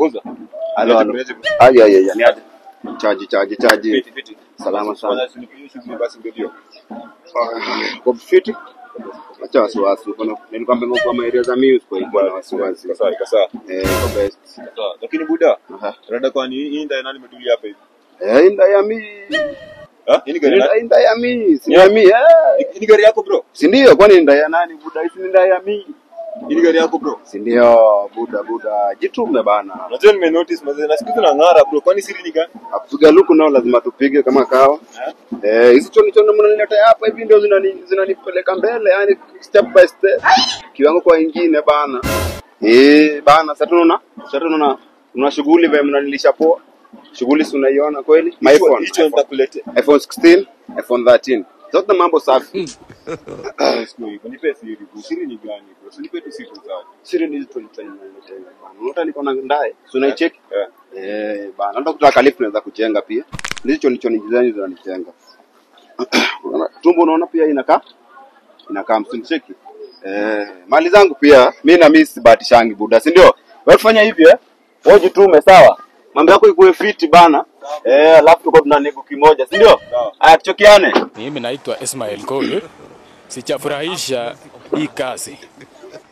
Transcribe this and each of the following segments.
Poza. Halo. Ay. Niaje. Chaji. Fiti. Salama sana. Kwanza sinipigie shughuli basi ndio. Kwa fiti. Acha wasiwasi. Nilikwambia kwa area za mimi kwa hivyo na wasiwasi. Sawa. Kwa best. Sawa. Lakini buda. Rada kwani hii ndio nani metulia hapa hivi? Inda ya mimi. Hii gari nani? Inda ya mimi. Si ya mimi. Hii gari yako bro? Si ndio kwani inda ya nani buda? Hii inda ya mimi. Hii gari yako bro? Si ndio buda. Jitume bana. Unajua nime notice mazee na siku na ngara bro. Kwani siri ni gani? Kupiga luku nao lazima tupige kama kawa. Hizi choni mnanileta hapa hivi ndio zinanipeleka mbele, yani step by step. Kiwango kwa wengine bana. Bana sasa tunaona una shughuli vile mnanilisha poa. Shughuli si unaiona kweli? My phone. Hicho nitakuletea. iPhone 16, iPhone 13. Zote mambo safi. Nipe siri. Siri ni gani bro? Nipe tu siri zako. Siri ni hizo bana. Unaona niko na ndaye. Si unaicheck? Bana ndio kutaka lift naweza kujenga pia. Ndicho ni design zinanijenga. Tumbo unaona pia inakaa msincheki. Mali zangu pia mimi na miss bahatishangi buda, si ndio? Wewe fanya hivi wewe jitume sawa. Mambo yako ikuwe fiti bana. Alafu tuko tuna nego kimoja, si ndio? Haya tuchokiane. Mimi naitwa Ismail Kole. Sijafurahisha hii kazi.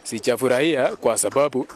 Sijafurahia kwa sababu